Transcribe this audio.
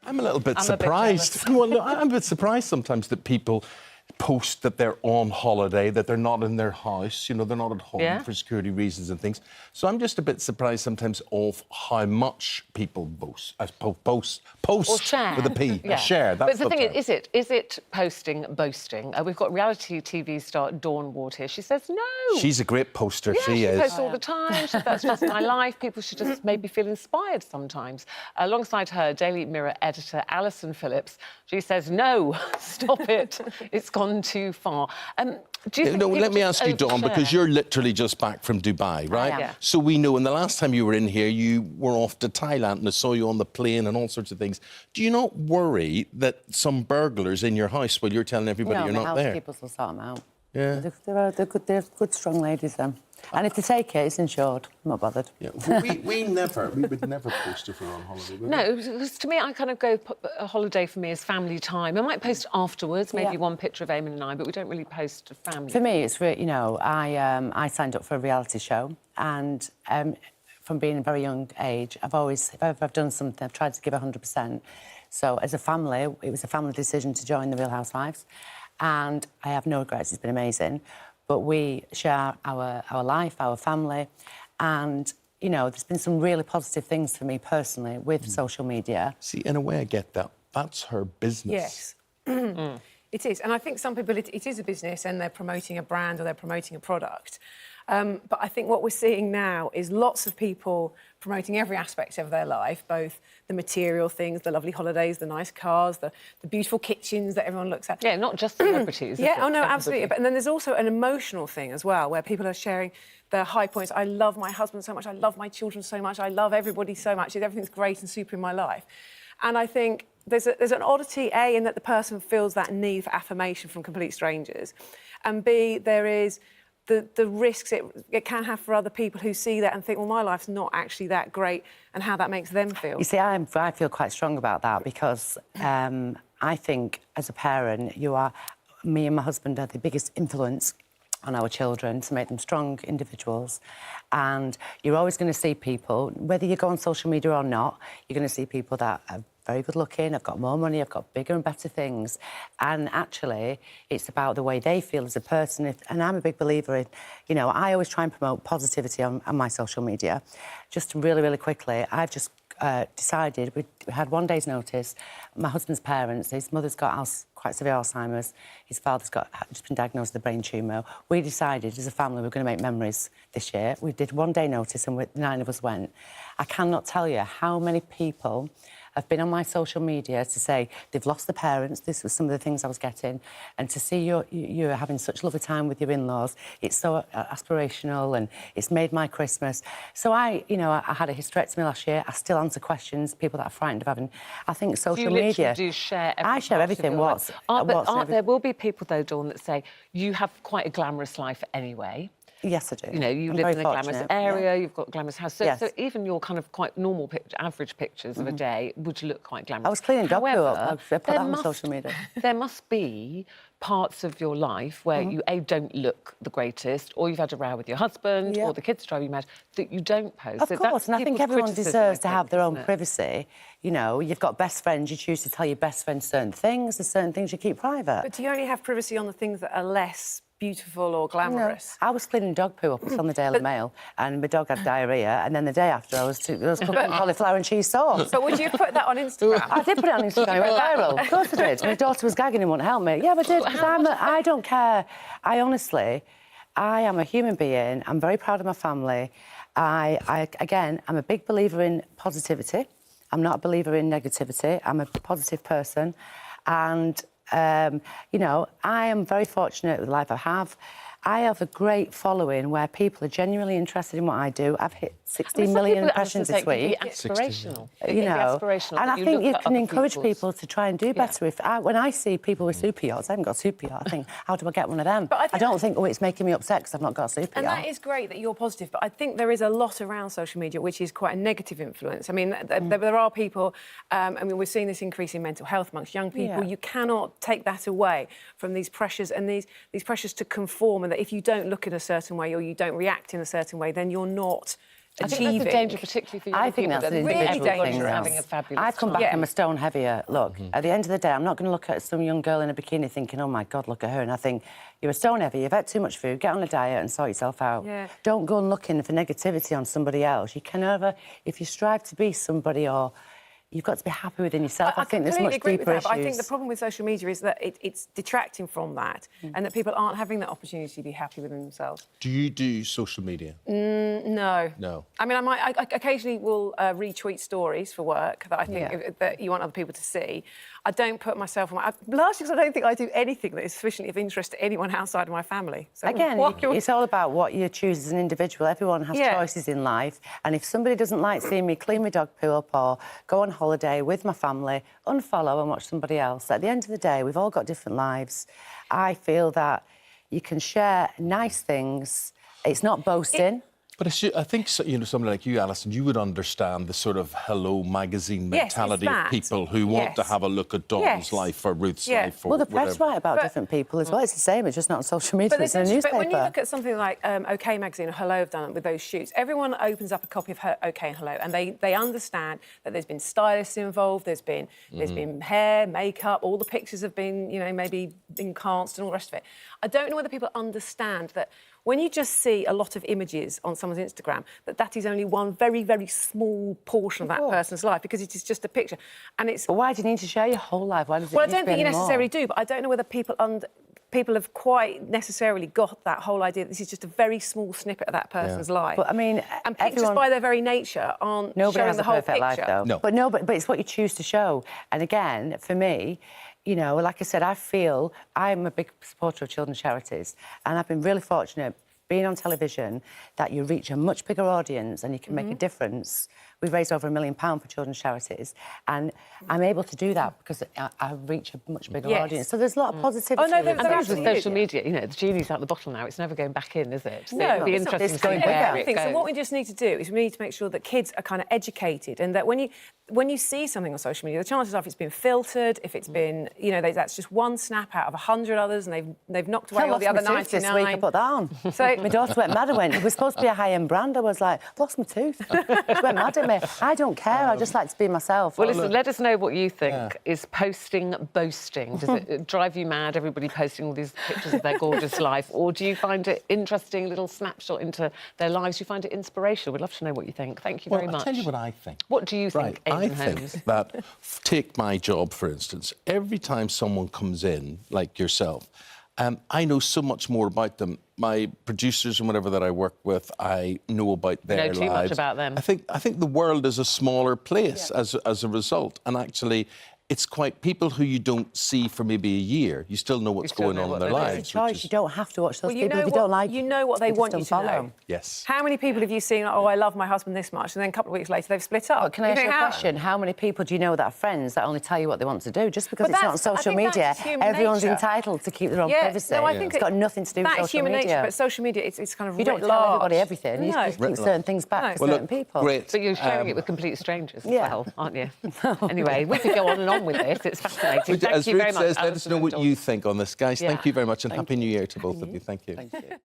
I'm a little bit surprised. Well, no, I'm a bit surprised sometimes that people post that they're on holiday, that they're not in their house, you know, they're not at home for security reasons and things. So I'm just a bit surprised sometimes of how much people post or share. with a P. Share. That's but the thing is it posting, boasting? We've got reality TV star Dawn Ward here. She says no. She's a great poster. Yeah, she is. Posts all the time. That's just my life. People should just maybe feel inspired sometimes. Alongside her, Daily Mirror editor Alison Phillips, she says no, stop it. It's gone too far. Do you think let me ask you, Dawn, because you're literally just back from Dubai, right? Yeah. So we know, and the last time you were in here, you were off to Thailand, and I saw you on the plane and all sorts of things. Do you not worry that some burglars in your house while you're telling everybody you're not there? No, housekeepers will sort them out. Yeah. They're good, strong ladies, then. And if they take it, it's insured. I'm not bothered. Yeah. we would never post if we're on holiday, would we? No, because to me, I kind of go, a holiday for me is family time. I might post afterwards, maybe one picture of Eamonn and I, but we don't really post to family. For me, it's really, you know, I signed up for a reality show, and from being a very young age, I've always, if I've done something, I've tried to give 100%. So as a family, it was a family decision to join the Real Housewives, and I have no regrets. It's been amazing. But we share our life, our family, and, you know, there's been some really positive things for me personally with social media. See, in a way, I get that. That's her business. Yes. It is. And I think some people, it is a business and they're promoting a brand or they're promoting a product. But I think what we're seeing now is lots of people promoting every aspect of their life, both the material things, the lovely holidays, the nice cars, the beautiful kitchens that everyone looks at. Yeah, not just celebrities. Yeah, oh no, absolutely. But and then there's also an emotional thing as well, where people are sharing their high points. I love my husband so much, I love my children so much, I love everybody so much, everything's great and super in my life. And I think there's an oddity, A, in that the person feels that need for affirmation from complete strangers, and B, there is the risks it can have for other people who see that and think, well, my life's not actually that great, and how that makes them feel. You see, I feel quite strong about that because I think as a parent, me and my husband are the biggest influence on our children to make them strong individuals. And you're always going to see people, whether you go on social media or not, you're going to see people that are very good looking, I've got more money, I've got bigger and better things. And actually, it's about the way they feel as a person. And I'm a big believer in, you know, I always try and promote positivity on my social media. Just really, really quickly, I've just decided, we had 1 day's notice, my husband's parents, his mother's got quite severe Alzheimer's, his father's just been diagnosed with a brain tumour. We decided as a family we're going to make memories this year. We did 1 day notice and 9 of us went. I cannot tell you how many people have been on my social media to say they've lost their parents. This was some of the things I was getting. And to see you're having such lovely time with your in-laws, it's so aspirational and it's made my Christmas. So I had a hysterectomy last year. I still answer questions, people that are frightened of having. I think social media... Do share I share everything. There will be people, though, Dawn, that say you have quite a glamorous life anyway. Yes, I do. You know, you live in a glamorous area, you've got a glamorous house. So, so even your kind of quite normal, average pictures of a day would look quite glamorous. I was cleaning dog poo up. I put that on social media. There must be parts of your life where you, A, don't look the greatest, or you've had a row with your husband, or the kids drive you mad, that you don't post. Of course, and I think everyone deserves to have their own privacy. You know, you've got best friends, you choose to tell your best friend certain things, there's certain things you keep private. But do you only have privacy on the things that are less beautiful or glamorous? No. I was cleaning dog poo up. It's on the Daily Mail, and my dog had diarrhea, and then the day after I was cooking cauliflower and cheese sauce. But would you put that on Instagram? I did put it on Instagram. It went viral. Of course I did. My daughter was gagging and wouldn't help me. Yeah, but I did, because I don't care. I am a human being. I'm very proud of my family. Again, I'm a big believer in positivity. I'm not a believer in negativity. I'm a positive person, and you know, I am very fortunate with the life I have. I have a great following where people are genuinely interested in what I do. I've hit 16 million impressions this week. Aspirational. You know, and I think you can encourage people to try and do better. When I see people with super yachts, I haven't got a super yacht, I think, how do I get one of them? But I don't think, oh, it's making me upset because I've not got a super yacht. And that is great that you're positive, but I think there is a lot around social media which is quite a negative influence. I mean, there are people, I mean, we're seeing this increase in mental health amongst young people. You cannot take that away from these pressures and these pressures to conform, and that if you don't look in a certain way or you don't react in a certain way, then you're not I think achieving. that's a danger, particularly for young I think people. that's that an think individual everybody's thing. having a fabulous I've come time. back, I'm a stone heavier. Look, at the end of the day, I'm not going to look at some young girl in a bikini thinking, oh, my God, look at her. And I think, you're a stone heavy, you've had too much food, get on a diet and sort yourself out. Yeah. Don't go and looking for negativity on somebody else. You can never, if you strive to be somebody or... You've got to be happy within yourself. I think there's much agree deeper with that, issues. but I think the problem with social media is that it's detracting from that and that people aren't having that opportunity to be happy within themselves. Do you do social media? No. No. I mean, I occasionally will retweet stories for work that I think that you want other people to see. I don't put myself on largely because I don't think I do anything that is sufficiently of interest to anyone outside of my family. So again, it's all about what you choose as an individual. Everyone has choices in life, and if somebody doesn't like seeing me clean my dog poo up or go on holiday with my family, unfollow and watch somebody else. At the end of the day, we've all got different lives. I feel that you can share nice things. It's not boasting. But I think, you know, somebody like you, Alison, you would understand the sort of Hello magazine mentality of people who want to have a look at Dawn's life or Ruth's life or well, the press whatever. write about different people as well. It's the same. It's just not on social media. It's in a newspaper. But when you look at something like OK Magazine or Hello have done with those shoots, everyone opens up a copy of OK and Hello, and they understand that there's been stylists involved, there's been hair, makeup, all the pictures have been, you know, maybe enhanced and all the rest of it. I don't know whether people understand that when you just see a lot of images on someone's Instagram, that is only one very, very small portion of that person's life, because it is just a picture. And it's... But why do you need to share your whole life? Why does it Well, I need to don't be think you anymore? necessarily do, but I don't know whether people have quite necessarily got that whole idea that this is just a very small snippet of that person's life. But, I mean, and pictures by their very nature aren't showing the whole perfect life, picture. though. No. But it's what you choose to show. And again, for me, you know, like I said, I feel I'm a big supporter of children's charities, and I've been really fortunate being on television that you reach a much bigger audience and you can make a difference. We've raised over £1 million for children's charities, and I'm able to do that because I reach a much bigger audience. So there's a lot of positivity. Oh, no, And that's with social media. You know, the genie's out the bottle now. It's never going back in, is it? So No, it'll be it's not. interesting It's to see going where back. it goes. So what we just need to do is we need to make sure that kids are kind of educated, and that when you see something on social media, the chances are if it's been filtered, if it's been, you know, that's just one snap out of 100 others, and they've knocked away all the other 99. This week I put that on. So my daughter went mad. I went, it was supposed to be a high-end brand. I was like, lost my tooth. She went mad at me. I don't care. I just like to be myself. Well, listen, let us know what you think. Is posting boasting? Does it drive you mad, everybody posting all these pictures of their gorgeous life? Or do you find it interesting, little snapshot into their lives? Do you find it inspirational? We'd love to know what you think. Thank you very much. I'll tell you what I think. What do you think, I Eamonn Holmes? think that, take my job, for instance, every time someone comes in, like yourself, I know so much more about them. My producers and whatever that I work with, I know about their lives. You know too much about them. I think the world is a smaller place as a result, and actually, it's quite people who you don't see for maybe a year. You still know what's going on in their lives. It's a choice. You don't have to watch those people if you what, don't like. You know what they want you to know. Yes. How many people have you seen? Oh, I love my husband this much, and then a couple of weeks later they've split up. But can I ask you a question? How many people do you know that are friends that only tell you what they want to do? Just because But it's not on social media, everyone's entitled to keep their own privacy. No, I think it's got nothing to do with social media. That's human nature, but social media, it's kind of you don't tell everybody everything. You just keep certain things back to certain people. Great. But you're sharing it with complete strangers as well, aren't you? Anyway, we could go on and on with this. It's fascinating. Thank As you Ruth very much. says, let us know what you think on this, guys. Yeah. Thank you very much, and Happy New Year to both of you. Thank you. Thank you.